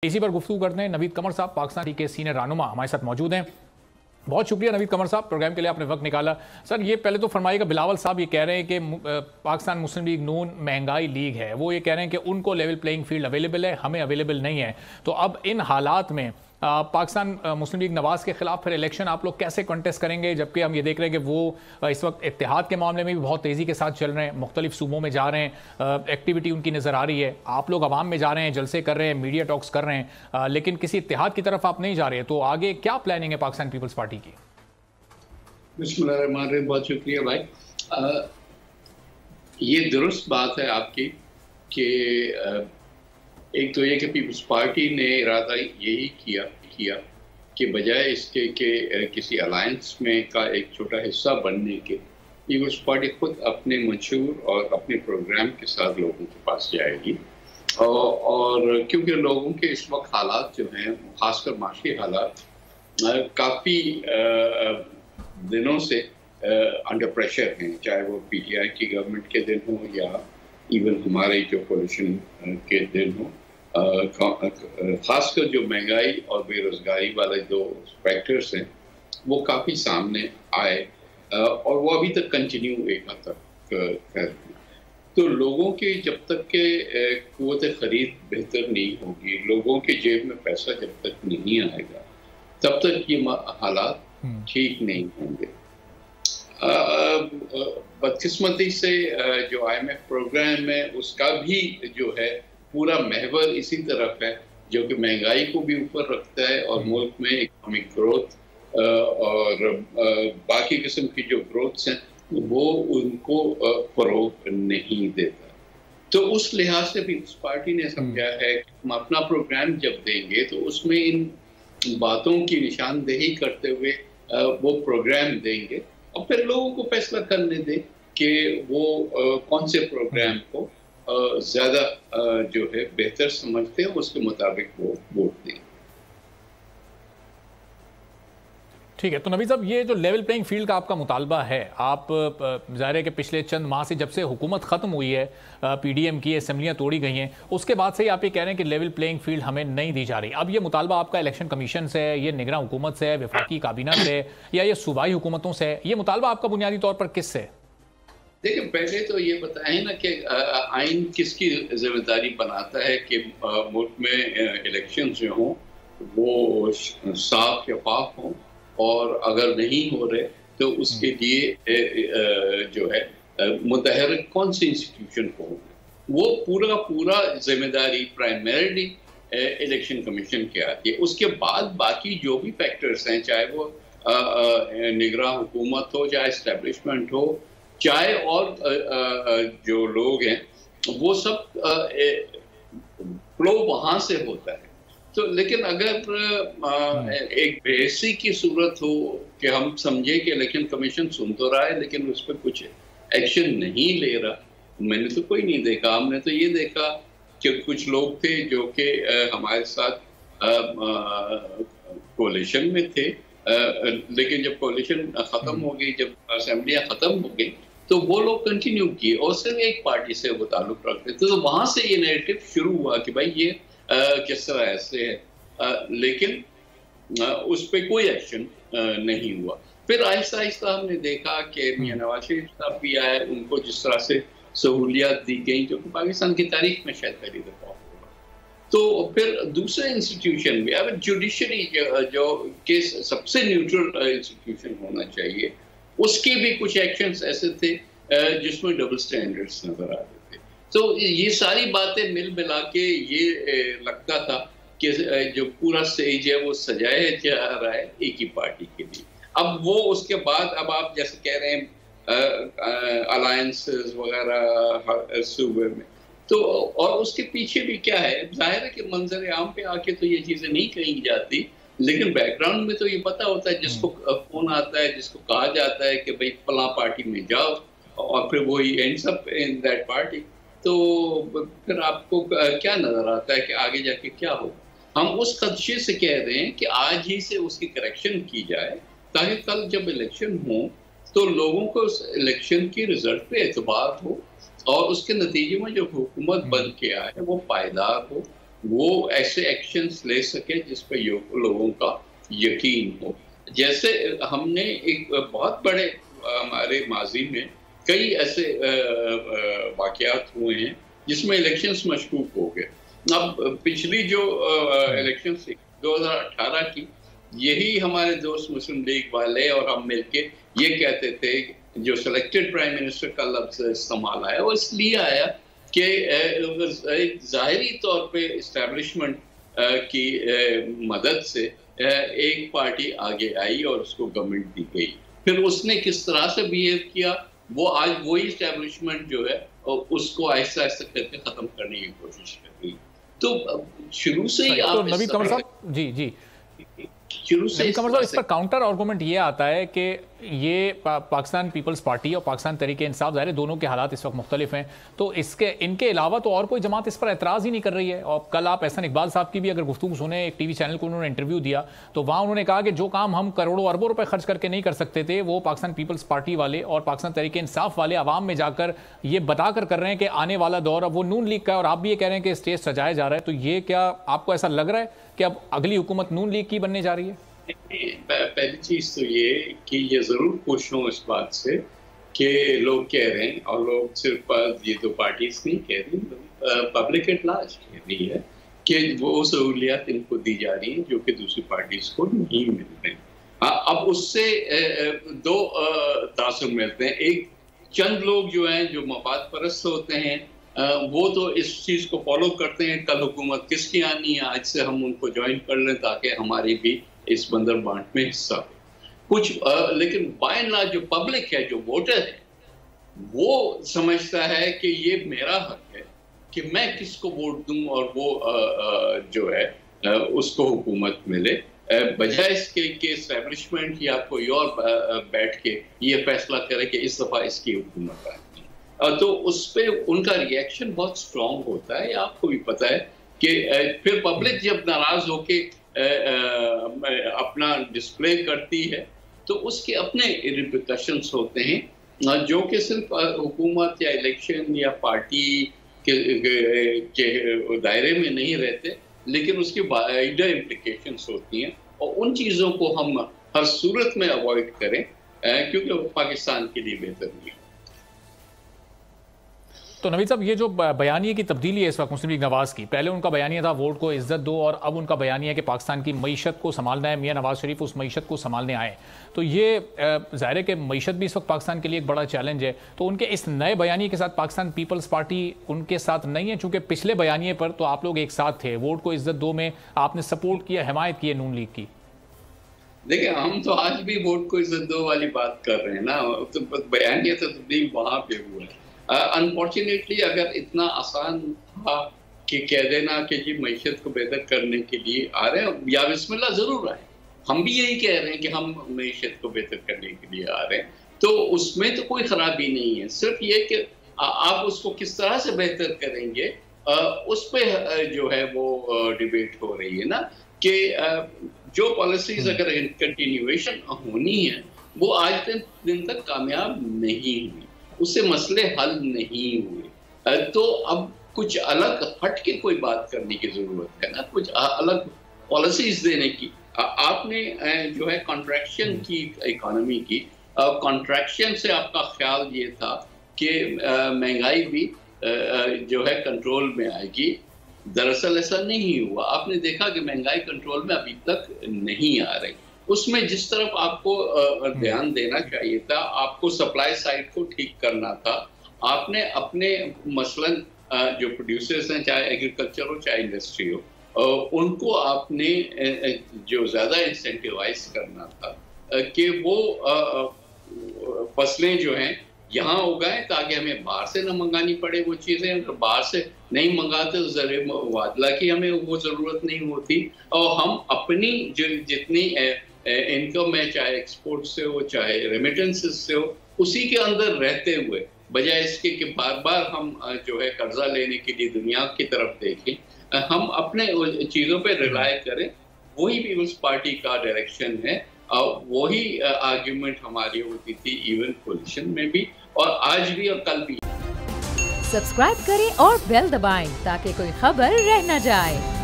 इसी पर गुफ्तगू करते हैं। नवीद कमर साहब पाकिस्तान के सीनियर रहनुमा हमारे साथ मौजूद हैं। बहुत शुक्रिया नवीद कमर साहब, प्रोग्राम के लिए आपने वक्त निकाला। सर ये पहले तो फरमाइएगा, बिलावल साहब ये कह रहे हैं कि पाकिस्तान मुस्लिम लीग नून महंगाई लीग है, वो ये कह रहे हैं कि उनको लेवल प्लेइंग फील्ड अवेलेबल है, हमें अवेलेबल नहीं है। तो अब इन हालात में पाकिस्तान मुस्लिम लीग नवाज के खिलाफ फिर इलेक्शन आप लोग कैसे कंटेस्ट करेंगे, जबकि हम ये देख रहे हैं कि वो इस वक्त इत्तेहाद के मामले में भी बहुत तेज़ी के साथ चल रहे हैं, मुख्तलिफ सूबों में जा रहे हैं, एक्टिविटी उनकी नज़र आ रही है। आप लोग अवाम में जा रहे हैं, जलसे कर रहे हैं, मीडिया टॉक्स कर रहे हैं, लेकिन किसी इत्तेहाद की तरफ आप नहीं जा रहे। तो आगे क्या प्लानिंग है पाकिस्तान पीपल्स पार्टी की? बिस्मिल्लाहिर्रहमानिर्रहीम, बहुत शुक्रिया भाई। ये दुरुस्त बात है आपकी कि एक तो ये कि पीपल्स पार्टी ने इरादा यही किया कि बजाय इसके कि किसी अलायंस में का एक छोटा हिस्सा बनने के, पीपल्स पार्टी खुद अपने मंशूर और अपने प्रोग्राम के साथ लोगों के पास जाएगी। और क्योंकि लोगों के इस वक्त हालात जो हैं, खासकर माशी हालात काफ़ी दिनों से अंडर प्रेशर हैं, चाहे वो पीटीआई की गवर्नमेंट के दिन हो या इवन हमारे जो कोलिशन के दिन हो। खासकर जो महंगाई और बेरोजगारी वाले दो फैक्टर्स हैं वो काफ़ी सामने आए और वो अभी तक कंटिन्यू एक हद तक कर रहे हैं। तो लोगों के जब तक के क़ुव्वत ख़रीद बेहतर नहीं होगी, लोगों के जेब में पैसा जब तक नहीं आएगा, तब तक ये हालात ठीक नहीं होंगे। बदकिस्मती से जो IMF प्रोग्राम है उसका भी जो है पूरा महवर इसी तरफ है, जो कि महंगाई को भी ऊपर रखता है और मुल्क में इकोनॉमिक ग्रोथ और बाकी किस्म की जो ग्रोथ्स हैं वो उनको फरोग नहीं देता। तो उस लिहाज से भी उस पार्टी ने समझा है कि हम अपना प्रोग्राम जब देंगे तो उसमें इन बातों की निशानदेही करते हुए वो प्रोग्राम देंगे और फिर लोगों को फैसला करने दें कि वो कौन से प्रोग्राम को ज़्यादा जो है बेहतर समझते हैं, उसके मुताबिक वो वोट दें। ठीक है, तो नबी साहब ये जो लेवल प्लेइंग फील्ड का आपका मुतालबा है, आप ज़ाहिर है कि पिछले चंद माह से जब से हुकूमत ख़त्म हुई है, PDM की असेंबलियाँ तोड़ी गई हैं, उसके बाद से ही आप ये कह रहे हैं कि लेवल प्लेइंग फील्ड हमें नहीं दी जा रही। अब ये मुतालबा आपका इलेक्शन कमीशन से है, ये निगरान हुकूमत से है, वफाकी काबीना से है, या ये सूबाई हुकूमतों से है? ये मुतालबा आपका बुनियादी तौर पर किससे है? देखिए, पहले तो ये बताएं ना कि आइन किसकी जिम्मेदारी बनाता है कि मुल्क में इलेक्शन जो हों वो साफ शफाफ हों, और अगर नहीं हो रहे तो उसके लिए जो है मुतहर्रिक कौन सी इंस्टीट्यूशन को हो, वो पूरा जिम्मेदारी प्राइमरीली इलेक्शन कमीशन के आती है। उसके बाद बाकी जो भी फैक्टर्स हैं, चाहे वो निगरान हुकूमत हो, चाहे इस्टेब्लिशमेंट हो, चाहे और जो लोग हैं, वो सब फ्लो वहाँ से होता है। तो लेकिन अगर एक बेसी की सूरत हो कि हम समझे कि इलेक्शन कमीशन सुन तो रहा है लेकिन उस पर कुछ एक्शन नहीं ले रहा, मैंने तो कोई नहीं देखा। हमने तो ये देखा कि कुछ लोग थे जो कि हमारे साथ कोalition में थे, लेकिन जब कोalition ख़त्म हो गई, जब असेंबलियाँ ख़त्म हो गई, तो वो लोग कंटिन्यू किए और सिर्फ एक पार्टी से वो ताल्लुक़ रखते थे। तो वहाँ से ये नैरेटिव शुरू हुआ कि भाई ये किस तरह ऐसे है, लेकिन उस पर कोई एक्शन नहीं हुआ। फिर आहिस्ता आहिस्ता हमने देखा कि मियां नवाज शरीफ साहब भी आए, उनको जिस तरह से सहूलियात दी गई जो कि पाकिस्तान की तारीख में शायद पहली दफा हुआ। तो फिर दूसरे इंस्टीट्यूशन में, अब जुडिशरी जो के सबसे न्यूट्रल इंस्टीट्यूशन होना चाहिए, उसके भी कुछ एक्शंस ऐसे थे जिसमें डबल स्टैंडर्ड्स नजर आ रहे थे। तो ये सारी बातें मिल मिला के ये लगता था कि जो पूरा स्टेज है वो सजाया जा रहा है एक ही पार्टी के लिए। अब वो उसके बाद, अब आप जैसे कह रहे हैं अलायंसेस वगैरह सूबे में, तो और उसके पीछे भी क्या है, जाहिर है कि मंजर आम पे आके तो ये चीज़ें नहीं कही जाती, लेकिन बैकग्राउंड में तो ये पता होता है, जिसको फोन आता है, जिसको कहा जाता है कि भाई फलां पार्टी में जाओ, और फिर वो ends up in that party. तो फिर आपको क्या नजर आता है कि आगे जाके क्या होगा। हम उस खदशे से कह रहे हैं कि आज ही से उसकी करेक्शन की जाए, ताकि कल जब इलेक्शन हो तो लोगों को उस इलेक्शन की रिजल्ट पे एतबार हो और उसके नतीजे में जो हुकूमत बन के आए वो पायदार हो, वो ऐसे एक्शंस ले सके जिस पर लोगों का यकीन हो। जैसे हमने एक बहुत बड़े हमारे माजी में कई ऐसे वाकयात हुए हैं जिसमें इलेक्शंस मशकूक हो गए। अब पिछली जो इलेक्शंस 2018 की, यही हमारे दोस्त मुस्लिम लीग वाले और हम मिलके ये कहते थे, जो सिलेक्टेड प्राइम मिनिस्टर का लफ्ज इस्तेमाल आया वो इसलिए आया कि एक ज़ाहिरी तौर पे इस्टेब्लिशमेंट की मदद से एक पार्टी आगे आई और उसको गवर्नमेंट दी गई। फिर उसने किस तरह से बिहेव किया, वो आज वही इस्टेब्लिशमेंट जो है उसको आहिस्ता आहिस्ता करके खत्म करने की कोशिश कर रही है। तो शुरू से ही तो नवीद कमर साहब जी नवीद कमर साहब, इस पर काउंटर आर्गूमेंट ये आता है कि ये पाकिस्तान पीपल्स पार्टी और पाकिस्तान तहरीक इंसाफ, ज़ाहिर है दोनों के हालात इस वक्त मुख्तलिफ हैं, तो इनके अलावा तो और कोई जमात इस पर एतराज़ ही नहीं कर रही है। और कल आप एहसन इकबाल साहब की भी अगर गुफ्तगू सुने, एक टीवी चैनल को उन्होंने इंटरव्यू दिया तो वहाँ उन्होंने कहा कि जो काम हम करोड़ों अरबों रुपए खर्च करके नहीं कर सकते थे, वो पाकिस्तान पीपल्स पार्टी वाले और पाकिस्तान तहरीक इंसाफ वाले आवाम में जाकर ये बताकर कर रहे हैं कि आने वाला दौर अब वो नून लीग का है। और आप भी ये कह रहे हैं कि स्टेज सजाया जा रहा है, तो ये क्या आपको ऐसा लग रहा है कि अब अगली हुकूमत नून लीग की बनने जा रही है? पहली चीज तो ये कि ये जरूर खुश हूँ इस बात से कि लोग कह रहे हैं, और लोग सिर्फ ये दो पार्टीज नहीं कह रही, पब्लिक एट लार्ज कह रही है कि वो सहूलियात इनको दी जा रही हैं जो कि दूसरी पार्टीज को नहीं मिल रही। अब उससे दो तासुर मिलते हैं। एक चंद लोग जो हैं, जो मफाद परस्त होते हैं, वो तो इस चीज को फॉलो करते हैं, कल हुकूमत किसकी आनी है, आज से हम उनको ज्वाइन कर लें ताकि हमारी भी इस बंदर बांट में हिस्सा हो कुछ। लेकिन बाय एंड लार्ज जो पब्लिक है, जो वोटर है, वो समझता है कि ये मेरा हक है कि मैं किसको वोट दूं और वो जो है उसको हुकूमत मिले, बजाय इसके कि एस्टेब्लिशमेंट या कोई और बैठ के ये फैसला करे कि इस दफा इसकी हुकूमत आए। तो उस पर उनका रिएक्शन बहुत स्ट्रांग होता है, आपको भी पता है कि फिर पब्लिक जब नाराज होके अपना डिस्प्ले करती है तो उसके अपने रिपरकशंस होते हैं, जो कि सिर्फ हुकूमत या इलेक्शन या पार्टी के दायरे में नहीं रहते, लेकिन उसकी वाइडर इम्प्लिकेशंस होती हैं। और उन चीज़ों को हम हर सूरत में अवॉइड करें क्योंकि वो पाकिस्तान के लिए बेहतर नहीं है। तो नवीद साहब, ये जो बयानिए की तब्दीली है इस वक्त मुस्लिम लीग नवाज़ की, पहले उनका बयानिया था वोट को इज्जत दो, और अब उनका बयानिया है कि पाकिस्तान की मईशत को संभालना है, मियां नवाज शरीफ उस मईशत को संभालने आए। तो ये ज़ाहिर है कि मईशत भी इस वक्त पाकिस्तान के लिए एक बड़ा चैलेंज है। तो उनके इस नए बयानिए के साथ पाकिस्तान पीपल्स पार्टी उनके साथ नहीं है, चूँकि पिछले बयानिए पर तो आप लोग एक साथ थे, वोट को इज्जत दो में आपने सपोर्ट किया, हिमायत की है नून लीग की। देखिए, हम तो आज भी वोट को इज्जत दो वाली बात कर रहे हैं ना, तो बयानिया तो तब्दील वहाँ पे हुआ है। अनफॉर्चुनेटली अगर इतना आसान था कि कह देना कि जी मईशत को बेहतर करने के लिए आ रहे हैं, या बिस्मिल्लाह जरूर आए, हम भी यही कह रहे हैं कि हम मईशत को बेहतर करने के लिए आ रहे हैं, तो उसमें तो कोई खराबी नहीं है। सिर्फ ये कि आप उसको किस तरह से बेहतर करेंगे, उस पर जो है वो डिबेट हो रही है ना, कि जो पॉलिसीज अगर कंटिन्यूएशन होनी है वो आज दिन तक कामयाब नहीं हुई, उससे मसले हल नहीं हुए, तो अब कुछ अलग हट के कोई बात करने की जरूरत है ना, कुछ अलग पॉलिसीज देने की। आपने जो है कॉन्ट्रैक्शन की इकोनॉमी की, कॉन्ट्रैक्शन से आपका ख्याल ये था कि महंगाई भी जो है कंट्रोल में आएगी। दरअसल ऐसा नहीं हुआ। आपने देखा कि महंगाई कंट्रोल में अभी तक नहीं आ रही। उसमें जिस तरफ आपको ध्यान देना चाहिए था, आपको सप्लाई साइड को ठीक करना था। आपने अपने मसलन जो प्रोड्यूसर्स हैं, चाहे एग्रीकल्चर हो चाहे इंडस्ट्री हो, उनको आपने जो ज़्यादा इंसेंटिवाइज करना था कि वो फसलें जो हैं यहाँ उगाएं ताकि हमें बाहर से न मंगानी पड़े वो चीज़ें। अगर बाहर से नहीं मंगाते तो ज़रिए मुबादला की हमें वो ज़रूरत नहीं होती, और हम अपनी जो जितनी इनकम है, चाहे एक्सपोर्ट से हो चाहे रेमिटेंसेस से हो, उसी के अंदर रहते हुए, बजाय इसके कि बार बार हम जो है कर्जा लेने के लिए दुनिया की तरफ देखें, हम अपने चीज़ों पे रिलाय करें। वही पीपल्स पार्टी का डायरेक्शन है, और वही आर्ग्यूमेंट हमारी होती थी इवन कोलिशन में भी, और आज भी और कल भी। सब्सक्राइब करें और बेल दबाएं ताकि कोई खबर रह न जाए।